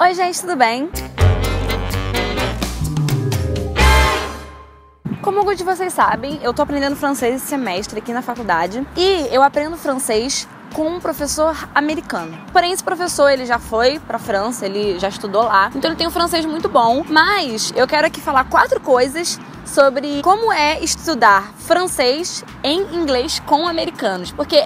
Oi gente, tudo bem? Como alguns de vocês sabem, eu tô aprendendo francês esse semestre aqui na faculdade e eu aprendo francês com um professor americano. Porém, esse professor, ele já foi pra França, ele já estudou lá, então ele tem um francês muito bom, mas eu quero aqui falar 4 coisas sobre como é estudar francês em inglês com americanos, porque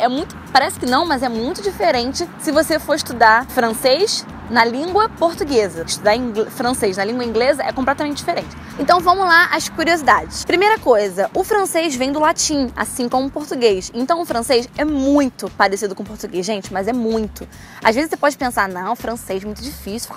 parece que não, mas é muito diferente se você for estudar francês na língua portuguesa. Estudar francês na língua inglesa é completamente diferente. Então vamos lá às curiosidades. Primeira coisa, o francês vem do latim, assim como o português. Então o francês é muito parecido com o português, gente, mas é muito. Às vezes você pode pensar, não, francês é muito difícil.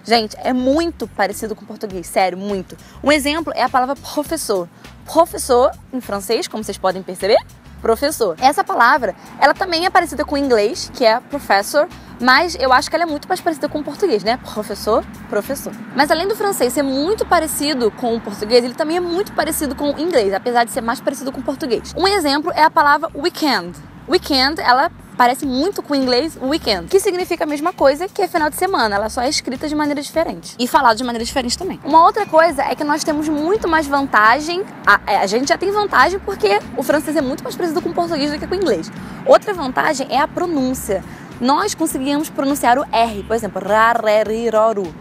Gente, é muito parecido com o português, sério, muito. Um exemplo é a palavra professor. Professor, em francês, como vocês podem perceber, professor. Essa palavra, ela também é parecida com o inglês, que é professor, mas eu acho que ela é muito mais parecida com o português, né? Professor, professor. Mas além do francês ser muito parecido com o português, ele também é muito parecido com o inglês, apesar de ser mais parecido com o português. Um exemplo é a palavra weekend. Weekend, ela parece muito com o inglês weekend, que significa a mesma coisa que é final de semana, ela só é escrita de maneira diferente e falada de maneira diferente também. Uma outra coisa é que nós temos muito mais vantagem, a gente já tem vantagem porque o francês é muito mais parecido com o português do que com o inglês. Outra vantagem é a pronúncia. Nós conseguimos pronunciar o R, por exemplo, ra, re, ri, ro, ru.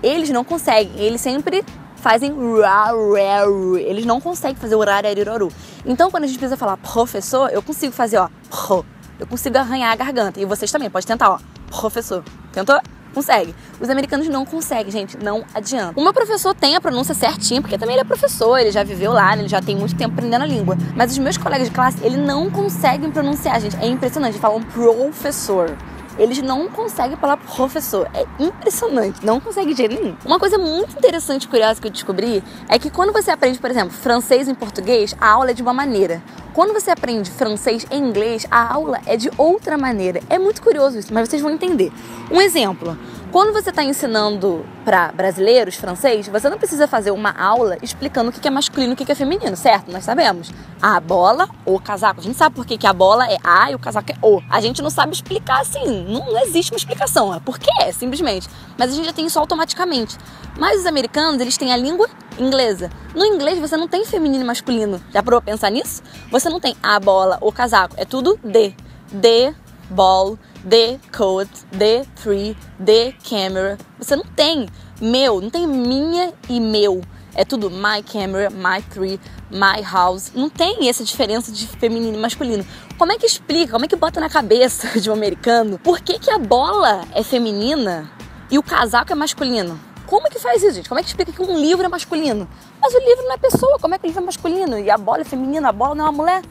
Eles não conseguem, eles sempre fazem ra, re, ru. Eles não conseguem fazer o ra, re, ri, ro, ru. Então, quando a gente precisa falar professor, eu consigo fazer, ó, pro. Eu consigo arranhar a garganta. E vocês também, pode tentar, ó, professor. Tentou? Consegue. Os americanos não conseguem, gente, não adianta. O meu professor tem a pronúncia certinha, porque também ele é professor, ele já viveu lá, ele já tem muito tempo aprendendo a língua. Mas os meus colegas de classe, eles não conseguem pronunciar, gente. É impressionante, eles falam professor. Eles não conseguem falar professor. É impressionante. Não conseguem de jeito nenhum. Uma coisa muito interessante e curiosa que eu descobri é que quando você aprende, por exemplo, francês em português, a aula é de uma maneira. Quando você aprende francês em inglês, a aula é de outra maneira. É muito curioso isso, mas vocês vão entender. Um exemplo. Quando você está ensinando para brasileiros francês, você não precisa fazer uma aula explicando o que é masculino e o que é feminino, certo? Nós sabemos. A bola, o casaco. A gente sabe por que a bola é A e o casaco é O. A gente não sabe explicar assim. Não existe uma explicação. É porque simplesmente. Mas a gente já tem isso automaticamente. Mas os americanos, eles têm a língua inglesa. No inglês, você não tem feminino e masculino. Já parou pra pensar nisso? Você não tem a bola, o casaco. É tudo the. The ball, the coat, the tree, the camera. Você não tem meu, não tem minha e meu. É tudo my camera, my tree, my house. Não tem essa diferença de feminino e masculino. Como é que explica, como é que bota na cabeça de um americano por que a bola é feminina e o casaco é masculino? Como é que faz isso, gente? Como é que explica que um livro é masculino? Mas o livro não é pessoa, como é que o livro é masculino? E a bola é feminina, a bola não é uma mulher?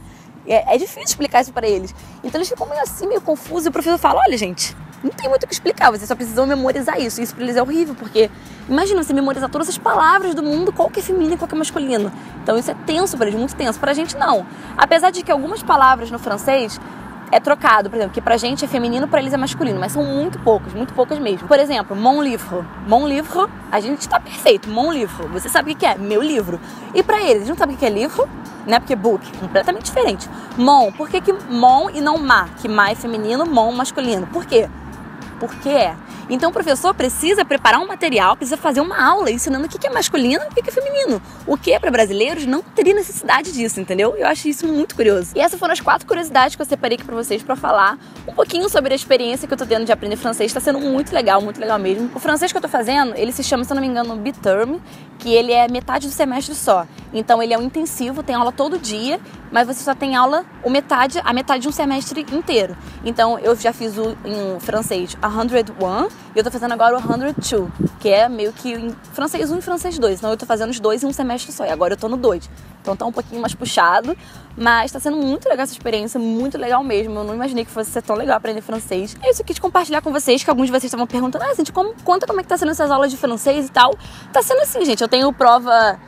É difícil explicar isso para eles. Então eles ficam meio assim, meio confusos. E o professor fala, olha gente, não tem muito o que explicar. Vocês só precisam memorizar isso. E isso para eles é horrível, porque imagina você memorizar todas as palavras do mundo, qual que é feminino e qual que é masculino. Então isso é tenso para eles, muito tenso. Pra gente não. Apesar de que algumas palavras no francês é trocado, por exemplo, que pra gente é feminino, pra eles é masculino, mas são muito poucas mesmo. Por exemplo, mon livre. Mon livre, a gente tá perfeito. Mon livre, você sabe o que é? Meu livro. E pra eles não sabem o que é livro, né? Porque book, completamente diferente. Mon, por que mon e não ma? Que ma é feminino, mon masculino. Por quê? Porque é. Então o professor precisa preparar um material, precisa fazer uma aula ensinando o que é masculino e o que é feminino. O que para brasileiros não teria necessidade disso, entendeu? Eu acho isso muito curioso. E essas foram as 4 curiosidades que eu separei aqui para vocês para falar um pouquinho sobre a experiência que eu tô tendo de aprender francês. Está sendo muito legal mesmo. O francês que eu tô fazendo, ele se chama, se eu não me engano, B-Term, que ele é metade do semestre só. Então ele é um intensivo, tem aula todo dia, mas você só tem aula a metade de um semestre inteiro. Então eu já fiz em francês 101 e eu tô fazendo agora o 102, que é meio que em francês 1 e francês 2. Então eu tô fazendo os 2 em um semestre só, e agora eu tô no 2. Então tá um pouquinho mais puxado, mas tá sendo muito legal essa experiência, muito legal mesmo. Eu não imaginei que fosse ser tão legal aprender francês. É isso que eu quis compartilhar com vocês, que alguns de vocês estavam perguntando, gente, conta como é que tá sendo essas aulas de francês e tal. Tá sendo assim, gente, eu tenho prova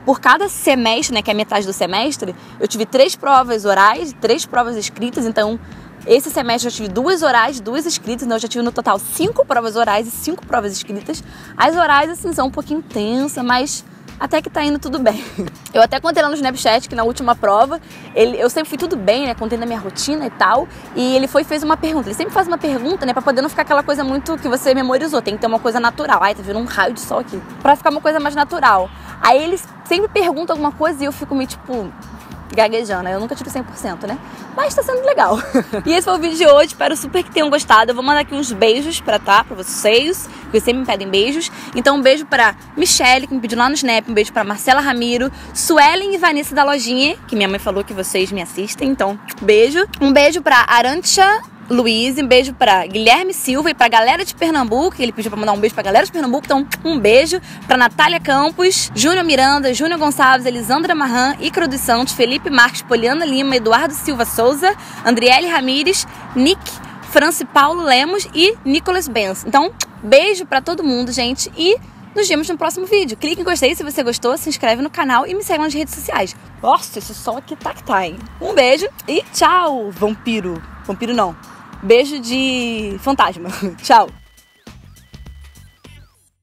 por cada semestre, né, que é metade do semestre, eu tive 3 provas orais, 3 provas escritas, então esse semestre eu tive 2 orais, 2 escritas, então eu já tive no total 5 provas orais e 5 provas escritas. As orais, assim, são um pouquinho tensas, mas até que tá indo tudo bem. Eu até contei lá no Snapchat que na última prova, eu sempre fui tudo bem, né, contei da minha rotina e tal, e ele fez uma pergunta. Ele sempre faz uma pergunta, né, pra poder não ficar aquela coisa muito que você memorizou, tem que ter uma coisa natural. Ai, tá vendo um raio de sol aqui. Pra ficar uma coisa mais natural. Aí ele sempre pergunta alguma coisa e eu fico meio tipo gaguejando. Eu nunca tiro 100%, né? Mas tá sendo legal. E esse foi o vídeo de hoje. Espero super que tenham gostado. Eu vou mandar aqui uns beijos pra vocês, que sempre me pedem beijos. Então um beijo pra Michelle, que me pediu lá no Snap. Um beijo pra Marcela Ramiro, Suelen e Vanessa da Lojinha, que minha mãe falou que vocês me assistem. Então, beijo. Um beijo pra Arantia Luiz, um beijo pra Guilherme Silva e pra galera de Pernambuco, que ele pediu pra mandar um beijo pra galera de Pernambuco, então um beijo pra Natália Campos, Júnior Miranda, Júnior Gonçalves, Elisandra Marran, Icaro dos Santos, Felipe Marques, Poliana Lima, Eduardo Silva Souza, Andriele Ramires, Nick, Franci Paulo Lemos e Nicolas Benz. Então, beijo pra todo mundo, gente, e nos vemos no próximo vídeo. Clique em gostei se você gostou, se inscreve no canal e me segue nas redes sociais. Nossa, esse sol aqui tá, hein? Um beijo e tchau, vampiro. Vampiro não. Beijo de fantasma. Tchau.